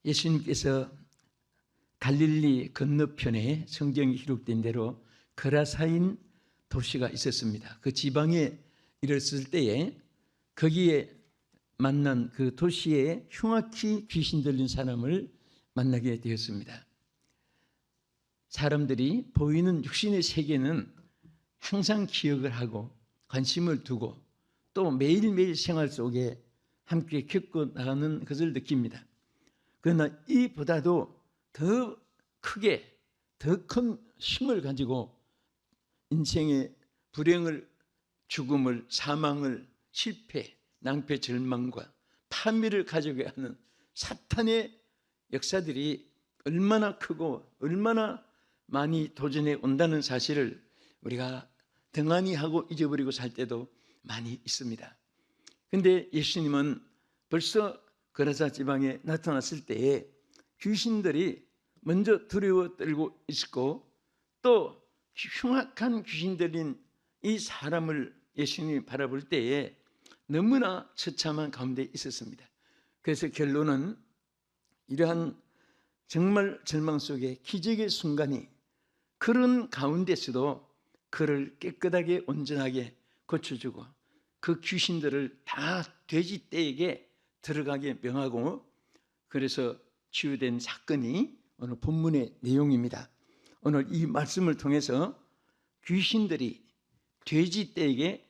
예수님께서 갈릴리 건너편에 성경이 기록된 대로 거라사인 도시가 있었습니다. 그 지방에 이르렀을 때에 거기에 만난 그 도시에 흉악히 귀신 들린 사람을 만나게 되었습니다. 사람들이 보이는 육신의 세계는 항상 기억을 하고 관심을 두고 또 매일매일 생활 속에 함께 겪고 나가는 것을 느낍니다. 그러나 이보다도 더 크게 더 큰 힘을 가지고 인생의 불행을, 죽음을, 사망을, 실패, 낭패, 절망과 파멸을 가져가게 하는 사탄의 역사들이 얼마나 크고 얼마나 많이 도전해 온다는 사실을 우리가 등한히 하고 잊어버리고 살 때도 많이 있습니다. 그런데 예수님은 벌써 거라사 지방에 나타났을 때에 귀신들이 먼저 두려워 떨고 있었고 또 흉악한 귀신 들린 이 사람을 예수님이 바라볼 때에 너무나 처참한 가운데 있었습니다. 그래서 결론은 이러한 정말 절망 속에 기적의 순간이 그런 가운데서도 그를 깨끗하게 온전하게 고쳐주고 그 귀신들을 다 돼지떼에게 들어가게 명하고 그래서 치유된 사건이 오늘 본문의 내용입니다. 오늘 이 말씀을 통해서 귀신들이 돼지떼에게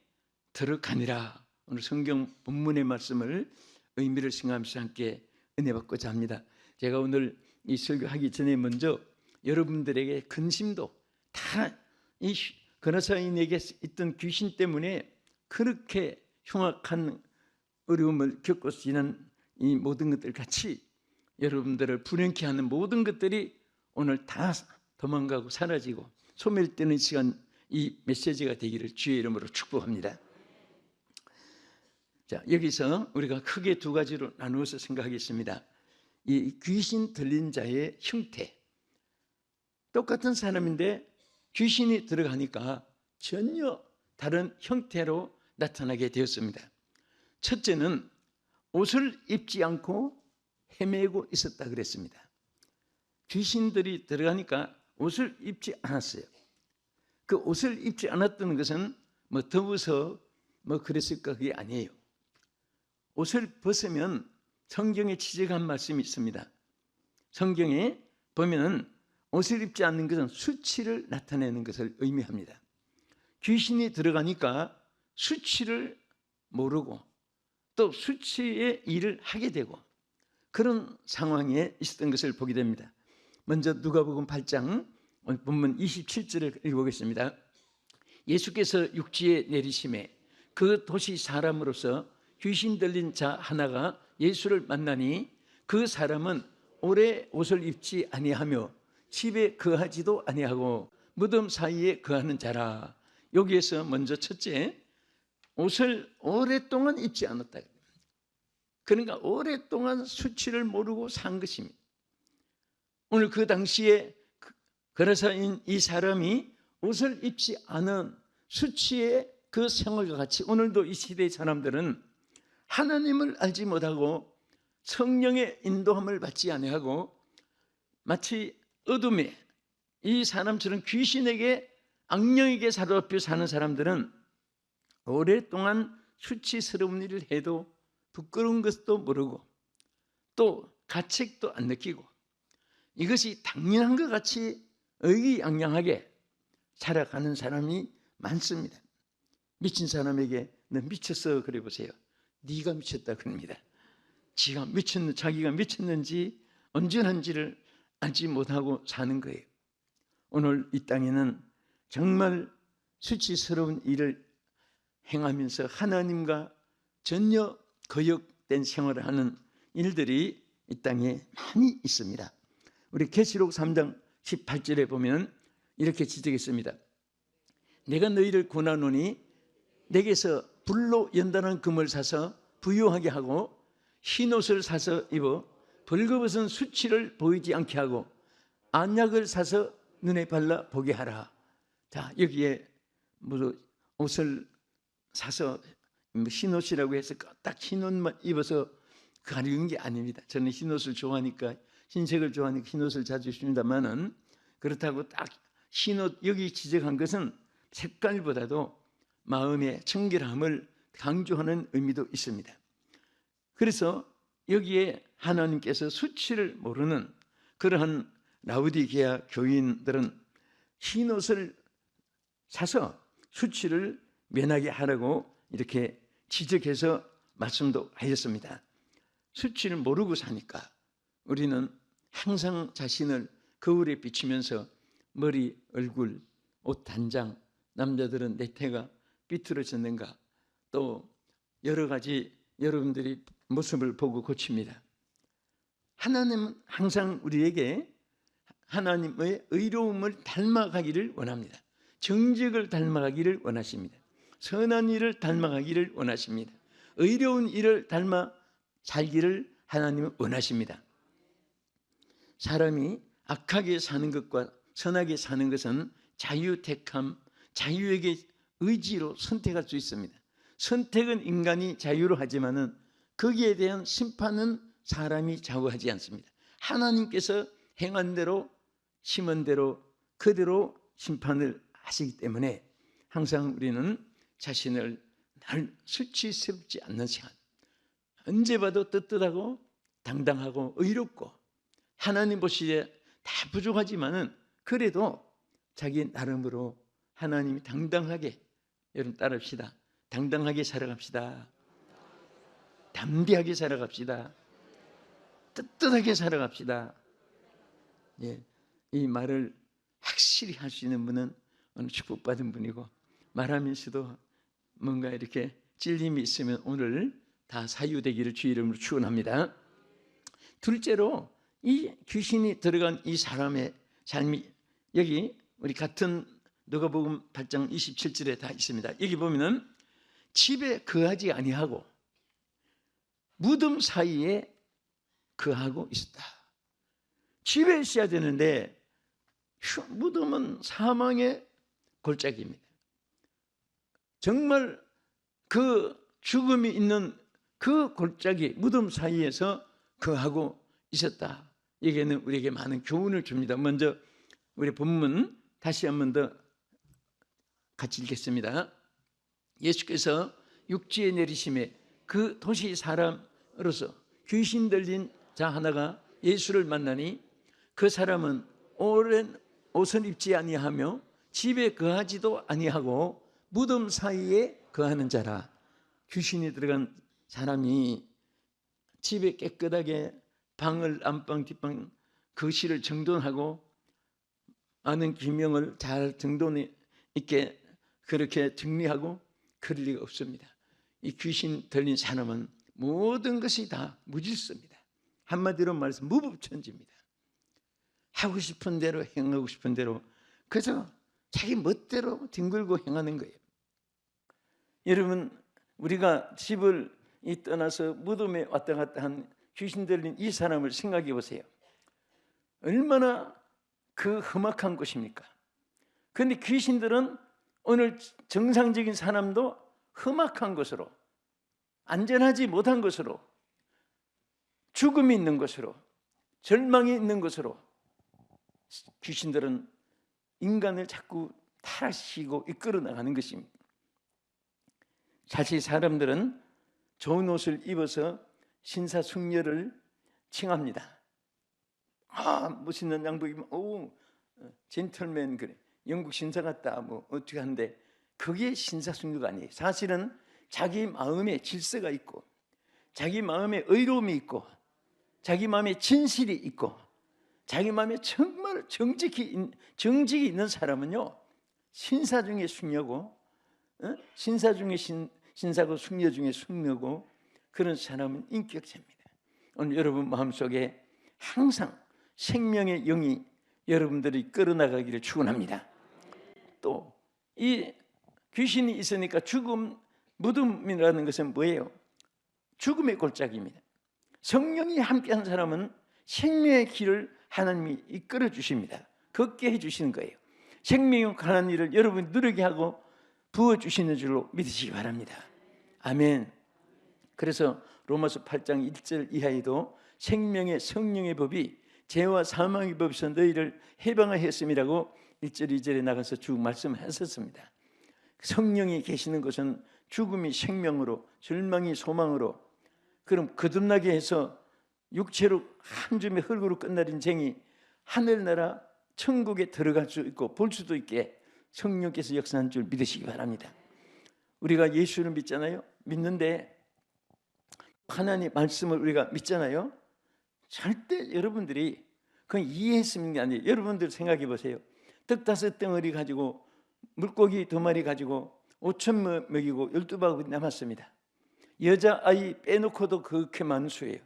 들어가니라. 오늘 성경 본문의 말씀을 의미를 생각하면서 함께 은혜 받고자 합니다. 제가 오늘 이 설교하기 전에 먼저 여러분들에게 근심도 다 이 거라사인에게 있던 귀신 때문에 그렇게 흉악한 어려움을 겪고 지난 이 모든 것들 같이 여러분들을 불행케 하는 모든 것들이 오늘 다 도망가고 사라지고 소멸되는 시간 이 메시지가 되기를 주의 이름으로 축복합니다. 자, 여기서 우리가 크게 두 가지로 나누어서 생각하겠습니다. 이 귀신 들린 자의 형태. 똑같은 사람인데 귀신이 들어가니까 전혀 다른 형태로 나타나게 되었습니다. 첫째는 옷을 입지 않고 헤매고 있었다 그랬습니다. 귀신들이 들어가니까 옷을 입지 않았어요. 그 옷을 입지 않았던 것은 뭐 더워서 뭐 그랬을까 그게 아니에요. 옷을 벗으면 성경에 지적한 말씀이 있습니다. 성경에 보면은 옷을 입지 않는 것은 수치를 나타내는 것을 의미합니다. 귀신이 들어가니까 수치를 모르고 또 수치의 일을 하게 되고 그런 상황에 있었던 것을 보게 됩니다. 먼저 누가복음 8장 본문 27절을 읽어보겠습니다. 예수께서 육지에 내리심에 그 도시 사람으로서 귀신 들린 자 하나가 예수를 만나니 그 사람은 오래 옷을 입지 아니하며 집에 거하지도 아니하고 무덤 사이에 거하는 자라. 여기에서 먼저 첫째, 옷을 오랫동안 입지 않았다. 그러니까 오랫동안 수치를 모르고 산 것입니다. 오늘 그 당시에 거라사인 이 사람이 옷을 입지 않은 수치의 그 생활과 같이 오늘도 이 시대의 사람들은 하나님을 알지 못하고 성령의 인도함을 받지 아니하고 마치 어둠에 이 사람처럼 귀신에게 악령에게 사로잡혀 사는 사람들은 오랫동안 수치스러운 일을 해도 부끄러운 것도 모르고 또 가책도 안 느끼고 이것이 당연한 것 같이 의기양양하게 살아가는 사람이 많습니다. 미친 사람에게 너 미쳤어 그래 보세요. 네가 미쳤다 그럽니다. 자기가 미쳤는지 온전한지를 알지 못하고 사는 거예요. 오늘 이 땅에는 정말 수치스러운 일을 행하면서 하나님과 전혀 거역된 생활을 하는 일들이 이 땅에 많이 있습니다. 우리 계시록 3장 18절에 보면 이렇게 지적했습니다. 내가 너희를 권하노니 내게서 불로 연단한 금을 사서 부유하게 하고 흰옷을 사서 입어 벌거벗은 수치를 보이지 않게 하고 안약을 사서 눈에 발라 보게 하라. 자, 여기에 옷을 사서 흰옷이라고 해서 딱 흰옷만 입어서 가리는 게 아닙니다. 저는 흰옷을 좋아하니까, 흰색을 좋아하니까 흰옷을 자주 입습니다만은, 그렇다고 딱 흰옷, 여기 지적한 것은 색깔보다도 마음의 청결함을 강조하는 의미도 있습니다. 그래서 여기에 하나님께서 수치를 모르는 그러한 라우디게아 교인들은 흰옷을 사서 수치를 면하게 하라고 이렇게 지적해서 말씀도 하셨습니다. 수치를 모르고 사니까 우리는 항상 자신을 거울에 비치면서 머리, 얼굴, 옷 단장, 남자들은 내태가 삐뚤어졌는가, 또 여러 가지 여러분들이 모습을 보고 고칩니다. 하나님은 항상 우리에게 하나님의 의로움을 닮아가기를 원합니다. 정직을 닮아가기를 원하십니다. 선한 일을 닮아가기를 원하십니다. 의로운 일을 닮아 살기를 하나님은 원하십니다. 사람이 악하게 사는 것과 선하게 사는 것은 자유택함, 자유에게 의지로 선택할 수 있습니다. 선택은 인간이 자유로 하지만은 거기에 대한 심판은 사람이 좌우하지 않습니다. 하나님께서 행한 대로, 심은 대로, 그대로 심판을 하시기 때문에 항상 우리는 자신을 날 수치스럽지 않는 시간, 언제 봐도 떳떳하고 당당하고 의롭고, 하나님 보시기에 다 부족하지만은 그래도 자기 나름으로 하나님이 당당하게, 여러분 따라합시다. 당당하게 살아갑시다. 담대하게 살아갑시다. 떳떳하게 살아갑시다. 예, 이 말을 확실히 할 수 있는 분은 오늘 축복받은 분이고, 말하면서도 뭔가 이렇게 찔림이 있으면 오늘 다 사유되기를 주의 이름으로 축원합니다. 둘째로, 이 귀신이 들어간 이 사람의 삶이 여기 우리 같은 누가복음 8장 27절에 다 있습니다. 여기 보면은 집에 거하지 아니하고 무덤 사이에 거하고 있었다. 집에 있어야 되는데 무덤은 사망의 골짜기입니다. 정말 그 죽음이 있는 그 골짜기, 무덤 사이에서 거하고 있었다. 여기에는 우리에게 많은 교훈을 줍니다. 먼저 우리 본문 다시 한 번 더 같이 읽겠습니다. 예수께서 육지에 내리심에 그 도시 사람으로서 귀신 들린 자 하나가 예수를 만나니, 그 사람은 오랜 옷을 입지 아니하며 집에 거하지도 아니하고 무덤 사이에 거하는 자라. 귀신이 들어간 사람이 집에 깨끗하게 방을 안방 뒷방 거실을 정돈하고 많은 기명을 잘 정돈 있게 그렇게 정리하고 그럴 리가 없습니다. 이 귀신 들린 사람은 모든 것이 다 무질서입니다. 한마디로 말해서 무법천지입니다. 하고 싶은 대로 행하고 싶은 대로 그저 자기 멋대로 뒹굴고 행하는 거예요. 여러분, 우리가 집을 떠나서 무덤에 왔다 갔다 한 귀신 들린 이 사람을 생각해 보세요. 얼마나 그 험악한 곳입니까? 그런데 귀신들은 오늘 정상적인 사람도 험악한 곳으로, 안전하지 못한 곳으로, 죽음이 있는 곳으로, 절망이 있는 곳으로 귀신들은 인간을 자꾸 타락시키고 이끌어 나가는 것입니다. 사실 사람들은 좋은 옷을 입어서 신사숙녀를 칭합니다. 멋있는 양복 입으면 오, 젠틀맨, 그래, 영국 신사 같다, 뭐 어떻게 하는데, 그게 신사숙녀가 아니에요. 사실은 자기 마음에 질서가 있고, 자기 마음에 의로움이 있고, 자기 마음에 진실이 있고, 자기 마음에 정말 정직이 있는 사람은요, 신사 중에 숙녀고, 신사 중에 신사고 숙녀 중에 숙녀고, 그런 사람은 인격자입니다. 오늘 여러분 마음속에 항상 생명의 영이 여러분들이 끌어나가기를 축원합니다. 또 이 귀신이 있으니까 죽음, 무덤이라는 것은 뭐예요? 죽음의 골짜기입니다. 성령이 함께한 사람은 생명의 길을 하나님이 이끌어 주십니다. 걷게 해주시는 거예요. 생명의 가는 일을 여러분이 누리게 하고 부어주시는 줄로 믿으시기 바랍니다. 아멘. 그래서 로마서 8장 1절 이하에도 생명의 성령의 법이 죄와 사망의 법에서 너희를 해방하였음이라고 1절 2절에 나가서 쭉 말씀하셨습니다. 성령이 계시는 것은 죽음이 생명으로, 절망이 소망으로, 그럼 거듭나게 해서 육체로 한 줌의 흙으로 끝날 인생이 하늘나라 천국에 들어갈 수 있고 볼 수도 있게 성령께서 역사한 줄 믿으시기 바랍니다. 우리가 예수를 믿잖아요. 믿는데 하나님 말씀을 우리가 믿잖아요. 절대 여러분들이 그건 이해했으면 게 아니에요. 여러분들 생각해 보세요. 떡 5덩어리 가지고 물고기 2마리 가지고 5천 먹이고 12바구니 남았습니다. 여자아이 빼놓고도 그렇게 많은 수예요.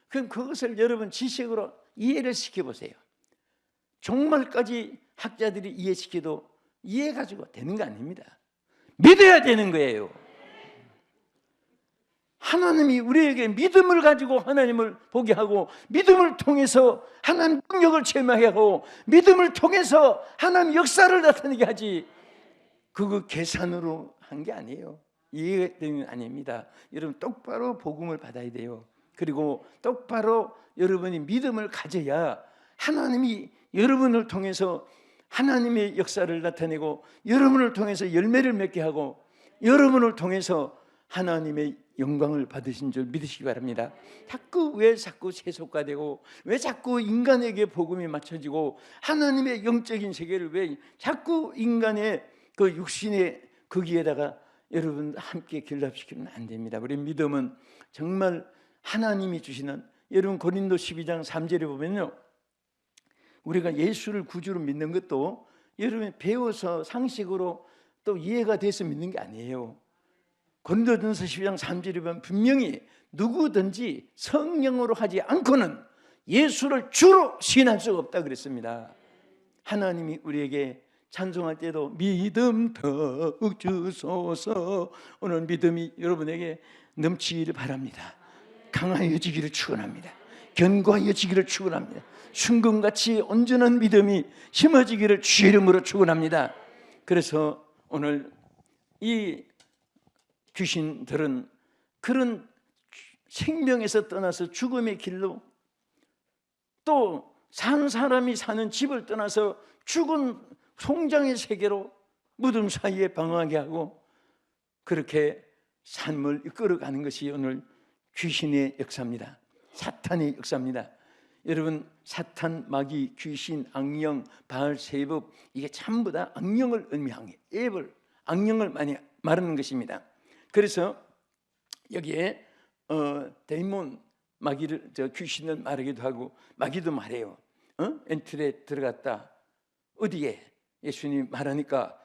그럼 그것을 여러분 지식으로 이해를 시켜보세요. 종말까지 학자들이 이해시켜도 이해 가지고 되는 거 아닙니다. 믿어야 되는 거예요. 하나님이 우리에게 믿음을 가지고 하나님을 보게 하고, 믿음을 통해서 하나님 능력을 체험하게 하고, 믿음을 통해서 하나님 역사를 나타내게 하지, 그거 계산으로 한 게 아니에요. 이해가 되는 게 아닙니다. 여러분 똑바로 복음을 받아야 돼요. 그리고 똑바로 여러분이 믿음을 가져야 하나님이 여러분을 통해서 하나님의 역사를 나타내고, 여러분을 통해서 열매를 맺게 하고, 여러분을 통해서 하나님의 영광을 받으신 줄 믿으시기 바랍니다. 왜 자꾸 세속화되고, 왜 자꾸 인간에게 복음이 맞춰지고, 하나님의 영적인 세계를 왜 자꾸 인간의 그 육신의 거기에다가 여러분 함께 결합시키면 안 됩니다. 우리 믿음은 정말 하나님이 주시는, 여러분 고린도 12장 3절에 보면요, 우리가 예수를 구주로 믿는 것도 여러분 배워서 상식으로 또 이해가 돼서 믿는 게 아니에요. 고린도전서 12장 3절에 보면 분명히 누구든지 성령으로 하지 않고는 예수를 주로 시인할 수가 없다 그랬습니다. 하나님이 우리에게 찬송할 때도 믿음 더욱 주소서, 오늘 믿음이 여러분에게 넘치기를 바랍니다. 강하여지기를 축원합니다. 견고하여지기를 축원합니다. 순금같이 온전한 믿음이 심어지기를 주의 이름으로 축원합니다. 그래서 오늘 이 귀신들은 그런 생명에서 떠나서 죽음의 길로, 또 산 사람이 사는 집을 떠나서 죽은 송장의 세계로 무덤 사이에 방황하게 하고, 그렇게 삶을 이끌어가는 것이 오늘 귀신의 역사입니다. 사탄의 역사입니다. 여러분 사탄, 마귀, 귀신, 악령, 바알, 세법, 이게 전부 다 악령을 의미하는 거예요. 악령을 많이 말하는 것입니다. 그래서 여기에 데이몬, 마귀를, 귀신을 말하기도 하고, 마귀도 말해요. 엔틀에 들어갔다. 어디에? 예수님 말하니까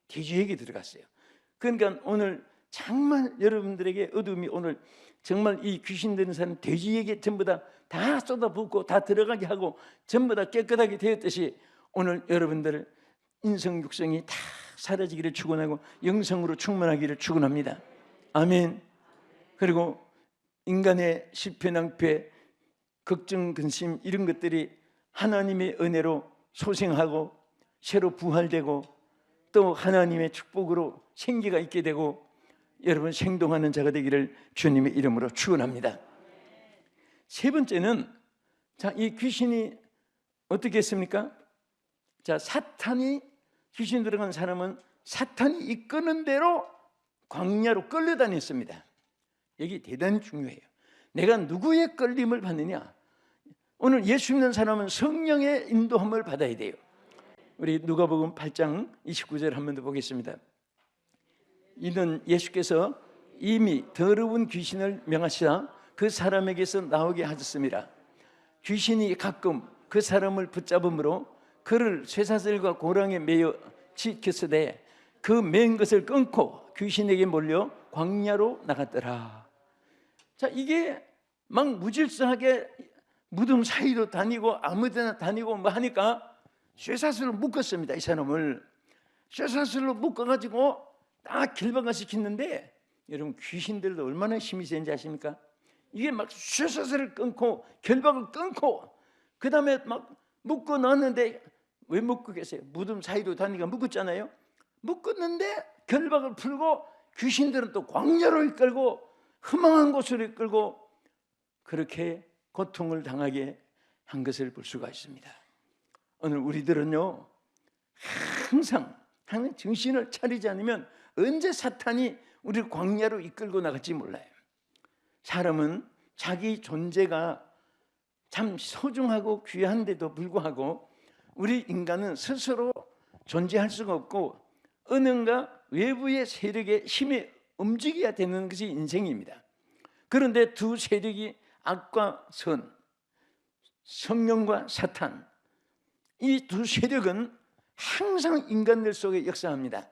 돼지에게 들어갔어요. 그러니까 오늘 정말 여러분들에게 어둠이, 오늘 정말 이 귀신 되는 사람 돼지에게 전부 다 쏟아붓고 다 들어가게 하고 전부 다 깨끗하게 되었듯이, 오늘 여러분들 인성 육성이 다 사라지기를 축원하고 영성으로 충만하기를 축원합니다. 아멘. 그리고 인간의 실패, 낭패, 걱정, 근심, 이런 것들이 하나님의 은혜로 소생하고 새로 부활되고, 또 하나님의 축복으로 생기가 있게 되고, 여러분 생동하는 자가 되기를 주님의 이름으로 축원합니다. 세 번째는, 이 귀신이 어떻게 했습니까? 사탄이, 귀신 들어간 사람은 사탄이 이끄는 대로 광야로 끌려다녔습니다. 여기 대단히 중요해요. 내가 누구의 끌림을 받느냐? 오늘 예수 믿는 사람은 성령의 인도함을 받아야 돼요. 우리 누가복음 8장 29절 한 번 더 보겠습니다. 이는 예수께서 이미 더러운 귀신을 명하시사 그 사람에게서 나오게 하셨습니다. 귀신이 가끔 그 사람을 붙잡음으로 그를 쇠사슬과 고랑에 매여 지켰으되 그 맨 것을 끊고 귀신에게 몰려 광야로 나갔더라. 이게 막 무질서하게 무덤 사이로 다니고 아무데나 다니고 뭐 하니까 쇠사슬로 묶었습니다. 이 사람을 쇠사슬로 묶어가지고 딱 결박시켰는데, 여러분 귀신들도 얼마나 힘이 센지 아십니까? 이게 막 쇠사슬을 끊고 결박을 끊고 그 다음에 막 묶어놨는데, 왜 묶었겠어요? 무덤 사이로 다니니까 묶었잖아요. 묶었는데 결박을 풀고 귀신들은 또 광야로 이끌고 흠망한 곳으로 이끌고 그렇게 고통을 당하게 한 것을 볼 수가 있습니다. 오늘 우리들은요, 항상 정신을 차리지 않으면 언제 사탄이 우리를 광야로 이끌고 나갈지 몰라요. 사람은 자기 존재가 참 소중하고 귀한데도 불구하고 우리 인간은 스스로 존재할 수가 없고 어딘가 외부의 세력의 힘에 움직여야 되는 것이 인생입니다. 그런데 두 세력이 악과 선, 성령과 사탄, 이 두 세력은 항상 인간들 속에 역사합니다.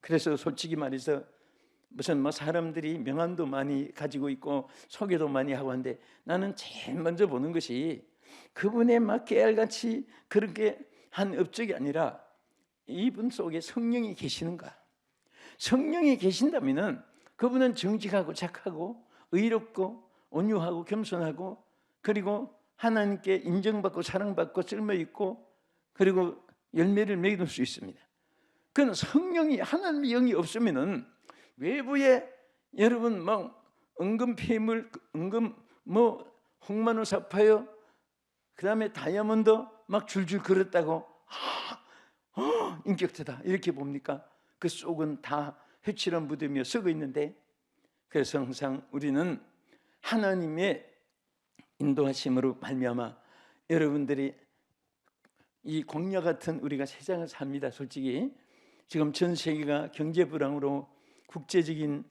그래서 솔직히 말해서 무슨 사람들이 명함도 많이 가지고 있고 소개도 많이 하고 하는데 나는 제일 먼저 보는 것이 그분의 막 깨알같이 그렇게 한 업적이 아니라 이분 속에 성령이 계시는가. 성령이 계신다면은 그분은 정직하고 착하고 의롭고 온유하고 겸손하고 그리고 하나님께 인정받고 사랑받고 쓸모있고 그리고 열매를 맺을 수 있습니다. 그건 성령이 하나님의 영이 없으면은 외부에 여러분 은금 폐물, 은금 홍마노 사파이어 그다음에 다이아몬드 막 줄줄 그렸다고 인격체다 이렇게 봅니까? 그 속은 다 회칠한 묻으며 썩어 있는데 그래서 항상 우리는 하나님의 인도하심으로 말미암아 여러분들이 이 광야 같은 우리가 세상을 삽니다. 솔직히 지금 전 세계가 경제 불황으로 국제적인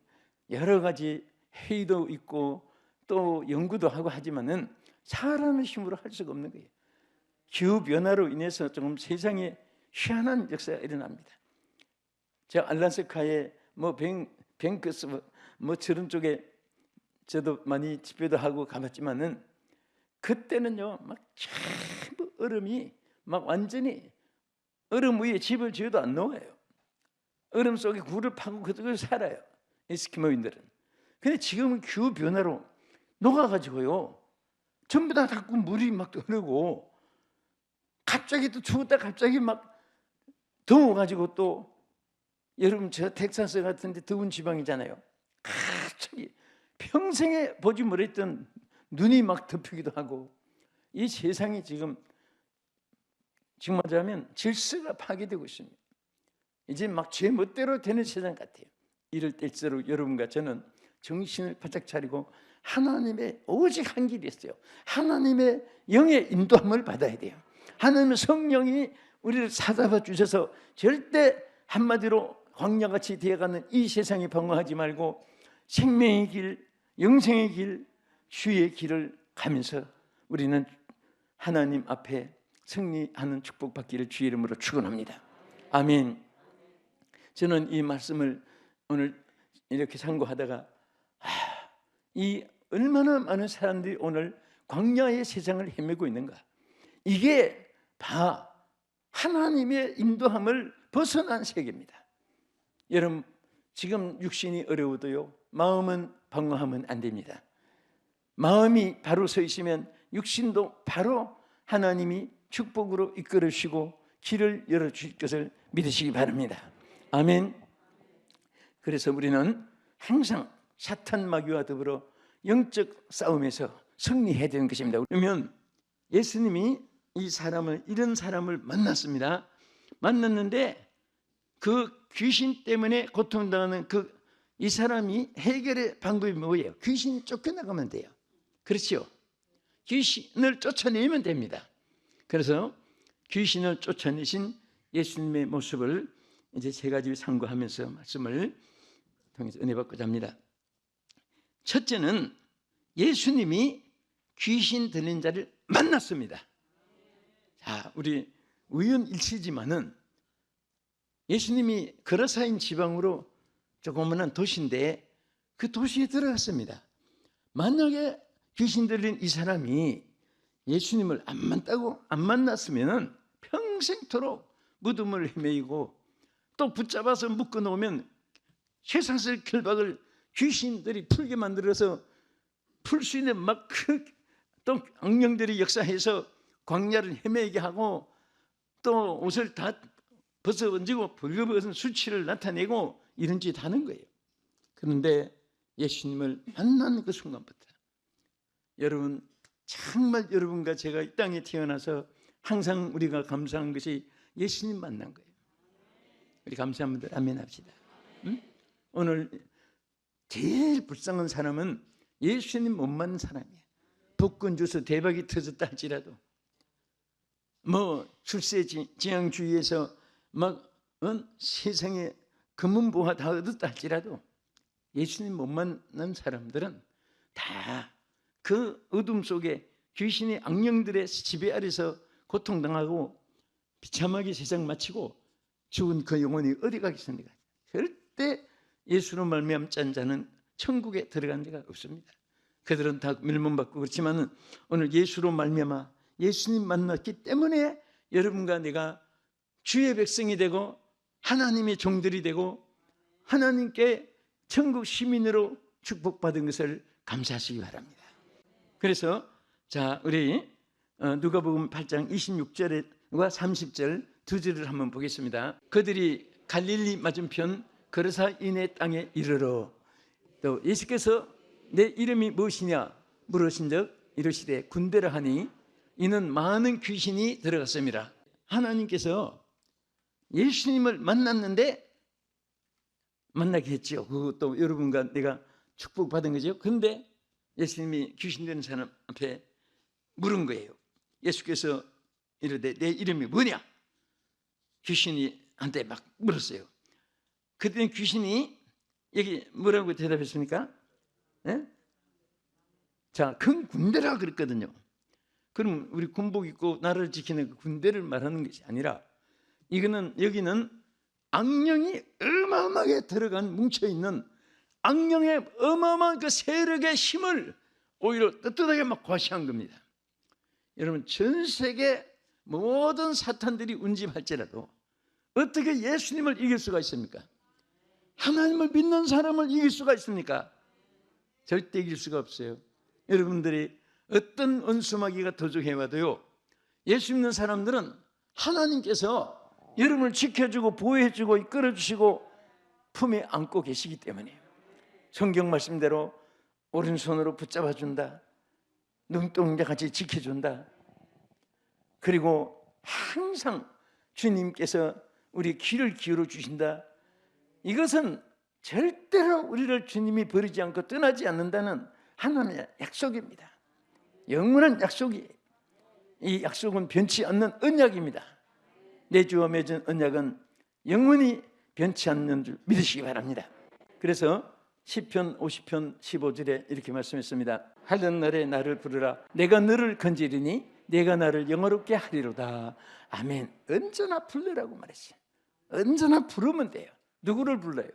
여러 가지 회의도 있고 또 연구도 하고 하지만은 사람의 힘으로 할 수가 없는 거예요. 기후 변화로 인해서 조금 세상에 희한한 역사가 일어납니다. 제가 알라스카에 뱅크스 저런 쪽에 저도 많이 집회도 하고 가봤지만은 그때는요 막 전부 얼음이 막 완전히 얼음 위에 집을 지어도 안 녹아요. 얼음 속에 굴을 파고 그쪽을 살아요. 에스키모인들은. 근데 지금은 기후 변화로 녹아가지고요 전부 다 자꾸 물이 막 흐르고 갑자기 또 추웠다 갑자기 막 더워가지고 또 여러분 저 텍사스 같은 데 더운 지방이잖아요. 갑자기 평생에 보지 못했던 눈이 막 덮이기도 하고 이 세상이 지금 말하자면 질서가 파괴되고 있습니다. 이제 막 제 멋대로 되는 세상 같아요. 이럴 때일수록 여러분과 저는 정신을 바짝 차리고 하나님의 오직 한 길이 있어요. 하나님의 영의 인도함을 받아야 돼요. 하나님의 성령이 우리를 사잡아 주셔서 절대 한마디로 광야같이 되어가는 이 세상에 방황하지 말고 생명의 길, 영생의 길, 주의 길을 가면서 우리는 하나님 앞에 승리하는 축복받기를 주의 이름으로 축원합니다. 아멘. 저는 이 말씀을 오늘 이렇게 상고하다가 이 얼마나 많은 사람들이 오늘 광야의 세상을 헤매고 있는가. 이게 다 하나님의 인도함을 벗어난 세계입니다. 여러분 지금 육신이 어려워도요 마음은 방황하면 안 됩니다. 마음이 바로 서 있으면 육신도 바로 하나님이 축복으로 이끌으시고 길을 열어주실 것을 믿으시기 바랍니다. 아멘. 그래서 우리는 항상 사탄 마귀와 더불어 영적 싸움에서 승리해야 되는 것입니다. 그러면 예수님이 이런 사람을 만났습니다. 만났는데 그 귀신 때문에 고통당하는 이 사람이 해결의 방법이 뭐예요? 귀신 쫓겨나가면 돼요. 그렇죠? 귀신을 쫓아내면 됩니다. 그래서 귀신을 쫓아내신 예수님의 모습을 이제 세 가지 상고하면서 말씀을 통해서 은혜 받고자 합니다. 첫째는 예수님이 귀신 들린 자를 만났습니다. 자, 우리 우연일치지만은 예수님이 거라사인 지방으로 조그마한 도시인데 그 도시에 들어갔습니다. 만약에 귀신 들린 이 사람이 예수님을 안 만났으면 평생토록 무덤을 헤매이고 또 붙잡아서 묶어놓으면 쇠사슬 결박을 귀신들이 풀게 만들어서 풀 수 있는 또 악령들이 역사해서 광야를 헤매게 하고 또 옷을 다 벗어 던지고 벌거벗은 수치를 나타내고 이런 짓 하는 거예요. 그런데 예수님을 만난 그 순간부터 여러분, 정말 여러분과 제가 이 땅에 태어나서 항상 우리가 감사한 것이 예수님 만난 거예요. 우리 감사한 분들 아멘 합시다. 응? 오늘 제일 불쌍한 사람은 예수님 못 만난 사람이에요. 복권 주서 대박이 터졌다 할지라도, 뭐 출세지향주의에서 막 세상에 금은보화 다 얻었다 할지라도 예수님 못 만난 사람들은 다 그 어둠 속에 귀신의 악령들의 지배 아래서 고통당하고 비참하게 세상 마치고 죽은 그 영혼이 어디 가겠습니까? 절대 예수로 말미암지 않은 자는 천국에 들어간 데가 없습니다. 그들은 다 멸망받고, 그렇지만 오늘 예수로 말미암아 예수님 만났기 때문에 여러분과 내가 주의 백성이 되고 하나님의 종들이 되고 하나님께 천국 시민으로 축복받은 것을 감사하시기 바랍니다. 그래서 자, 우리 누가복음 8장 26절과 30절 두 절을 한번 보겠습니다. 그들이 갈릴리 맞은편 거르사인의 땅에 이르러 또 예수께서 내 이름이 무엇이냐 물으신즉 이르시되 군대라 하니 이는 많은 귀신이 들어갔습니다. 하나님께서 예수님을 만났는데 만나게 했죠. 그것도 여러분과 내가 축복받은 거죠. 그런데 예수님이 귀신 되는 사람 앞에 물은 거예요. 예수께서 이르되 내 이름이 뭐냐? 귀신이 한테 막 물었어요. 그때 귀신이 여기 뭐라고 대답했습니까? 네? 자, 큰 군대라 그랬거든요. 그럼 우리 군복 입고 나라를 지키는 그 군대를 말하는 것이 아니라 이거는 여기는 악령이 어마어마하게 들어간 뭉쳐있는 악령의 어마어마한 그 세력의 힘을 오히려 떳떳하게 막 과시한 겁니다. 여러분, 전 세계 모든 사탄들이 운집할지라도 어떻게 예수님을 이길 수가 있습니까? 하나님을 믿는 사람을 이길 수가 있습니까? 절대 이길 수가 없어요. 여러분들이 어떤 원수마귀가 도적해와도요, 예수 믿는 사람들은 하나님께서 여러분을 지켜주고 보호해주고 이끌어주시고 품에 안고 계시기 때문에 성경 말씀대로 오른손으로 붙잡아준다, 눈동자 같이 지켜준다. 그리고 항상 주님께서 우리 귀를 기울여 주신다. 이것은 절대로 우리를 주님이 버리지 않고 떠나지 않는다는 하나님의 약속입니다. 영원한 약속이, 이 약속은 변치 않는 언약입니다. 내 주와 맺은 언약은 영원히 변치 않는 줄 믿으시기 바랍니다. 그래서 시편 50편 15절에 이렇게 말씀했습니다. 하던 날에 나를 부르라. 내가 너를 건지리니 내가 나를 영화롭게 하리로다. 아멘. 언제나 불러라고 말했어요. 언제나 부르면 돼요. 누구를 불러요?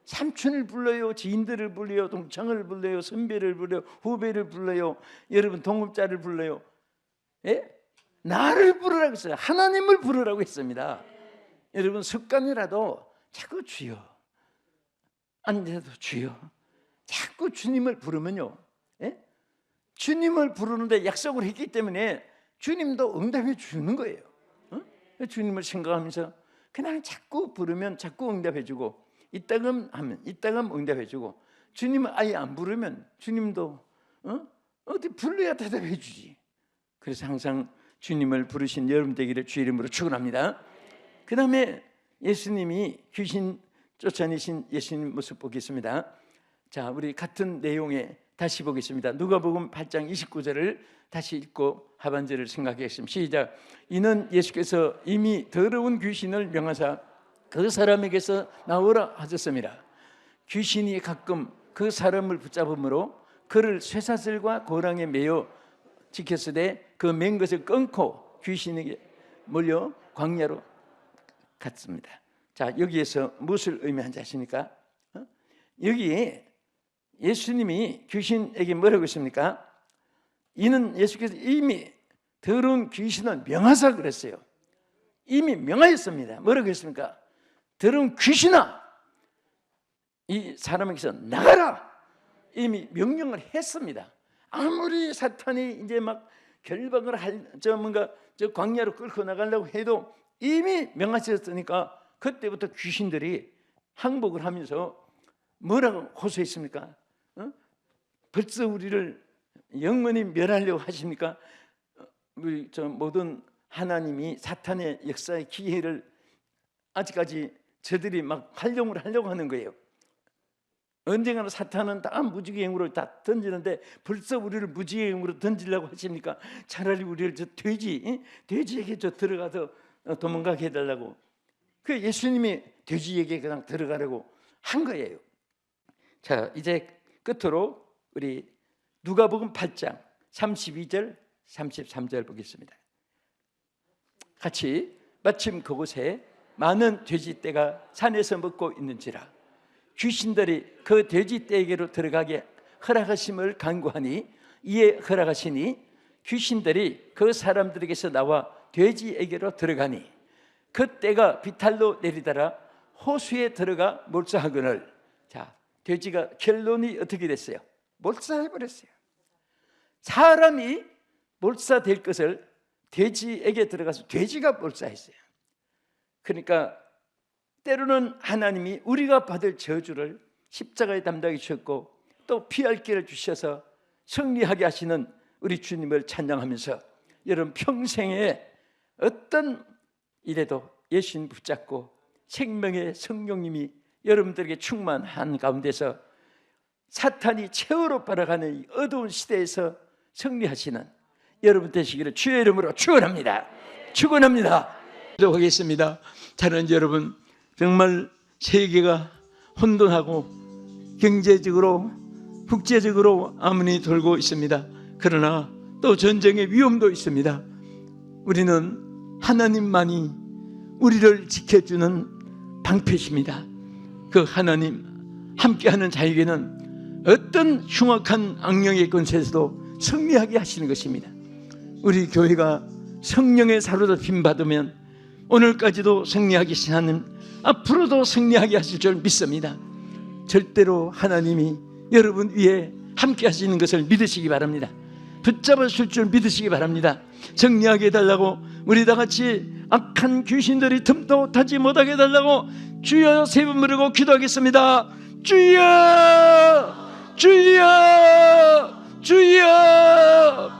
삼촌을 불러요, 지인들을 불러요, 동창을 불러요, 선배를 불러요, 후배를 불러요, 여러분 동업자를 불러요. 예? 나를 부르라고 했어요. 하나님을 부르라고 했습니다. 여러분, 습관이라도 자꾸 주여, 앉아도 주여, 자꾸 주님을 부르면요, 예? 주님을 부르는데 약속을 했기 때문에 주님도 응답해 주는 거예요. 주님을 생각하면서 그냥 자꾸 부르면 자꾸 응답해 주고, 이따금 하면 이따금 응답해 주고, 주님을 아예 안 부르면 주님도 어디 불러야 대답해 주지. 그래서 항상 주님을 부르신 여러분 되기를 주의 이름으로 축원합니다. 그 다음에 예수님이 귀신 쫓아내신 예수님 모습 보겠습니다. 자, 우리 같은 내용에 다시 보겠습니다. 누가복음 8장 29절을 다시 읽고 하반절을 생각하겠습니다. 시작. 이는 예수께서 이미 더러운 귀신을 명하사 그 사람에게서 나오라 하셨습니다. 귀신이 가끔 그 사람을 붙잡음으로 그를 쇠사슬과 고랑에 매어 지켰으되 그 맨 것을 끊고 귀신에게 몰려 광야로 갔습니다. 자, 여기에서 무엇을 의미한지 아십니까? 여기에 예수님이 귀신에게 뭐라고 했습니까? 이는 예수께서 이미 더러운 귀신을 명하사 그랬어요. 이미 명하였습니다. 뭐라고 했습니까? 더러운 귀신아, 이 사람에게서 나가라! 이미 명령을 했습니다. 아무리 사탄이 이제 막 결박을 저 광야로 끌고 나가려고 해도 이미 명하셨으니까 그때부터 귀신들이 항복을 하면서 뭐라고 호소했습니까? 벌써 우리를 영원히 멸하려고 하십니까? 우리 저 모든 하나님이 사탄의 역사의 기회를 아직까지 저들이 막 활용을 하려고 하는 거예요. 언젠가는 사탄은 다 무지개형으로 다 던지는데 벌써 우리를 무지개형으로 던지려고 하십니까? 차라리 우리를 저 돼지에게 저 들어가서 도망가게 해달라고. 그 예수님이 돼지에게 그냥 들어가려고 한 거예요. 자, 이제 끝으로 우리 누가복음 8장 32절 33절 보겠습니다. 같이 마침 그곳에 많은 돼지떼가 산에서 먹고 있는지라 귀신들이 그 돼지떼에게로 들어가게 허락하심을 간구하니 이에 허락하시니 귀신들이 그 사람들에게서 나와 돼지에게로 들어가니 그 떼가 비탈로 내리다라 호수에 들어가 몰사하거늘. 자, 돼지가 결론이 어떻게 됐어요? 몰사해버렸어요. 사람이 몰사될 것을 돼지에게 들어가서 돼지가 몰사했어요. 그러니까 때로는 하나님이 우리가 받을 저주를 십자가에 담당해 주셨고 또 피할 길을 주셔서 승리하게 하시는 우리 주님을 찬양하면서 여러분 평생에 어떤 일에도 예수님 붙잡고 생명의 성령님이 여러분들에게 충만한 가운데서 사탄이 최후로 빨아가는 이 어두운 시대에서 승리하시는 여러분 되시기를 주의 이름으로 축원합니다. 축원합니다. 기도하겠습니다. 자는 여러분, 정말 세계가 혼돈하고 경제적으로 국제적으로 암문이 돌고 있습니다. 그러나 또 전쟁의 위험도 있습니다. 우리는 하나님만이 우리를 지켜주는 방패십니다. 그 하나님 함께하는 자에게는 어떤 흉악한 악령의 권세에서도 승리하게 하시는 것입니다. 우리 교회가 성령의 사로잡힘 받으면 오늘까지도 승리하기 시작하는 앞으로도 승리하게 하실 줄 믿습니다. 절대로 하나님이 여러분 위에 함께 하시는 것을 믿으시기 바랍니다. 붙잡으실 줄 믿으시기 바랍니다. 승리하게 해달라고 우리 다 같이 악한 귀신들이 틈도 타지 못하게 해달라고 주여 세 번 부르고 기도하겠습니다. 주여 주여 주여.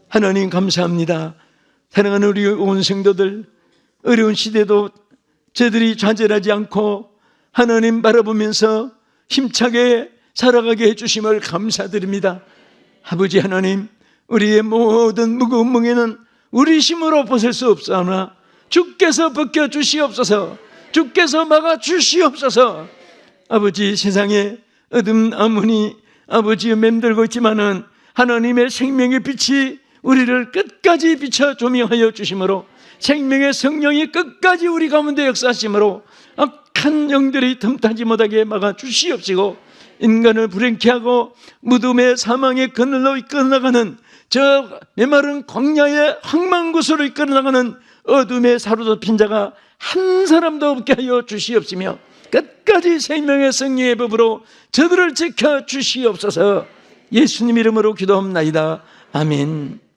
하나님 감사합니다. 사랑하는 우리 온 성도들, 어려운 시대도 저들이 좌절하지 않고 하나님 바라보면서 힘차게 살아가게 해주심을 감사드립니다. 아버지 하나님, 우리의 모든 무거운 멍에는 우리 힘으로 벗을 수 없사오나 주께서 벗겨주시옵소서. 주께서 막아주시옵소서. 아버지, 세상에 어둠 암문이 아버지 맴돌고 있지만은 하나님의 생명의 빛이 우리를 끝까지 비춰 조명하여 주심으로 생명의 성령이 끝까지 우리 가운데 역사하심으로 악한 영들이 틈타지 못하게 막아 주시옵시고 인간을 불행케 하고 무덤의 사망의 그늘로 이끌어나가는 저 메마른 광야의 황망구슬로 이끌어나가는 어둠에 사로잡힌 자가 한 사람도 없게 하여 주시옵시며 끝까지 생명의 성령의 법으로 저들을 지켜 주시옵소서. 예수님 이름으로 기도합나이다. 아멘.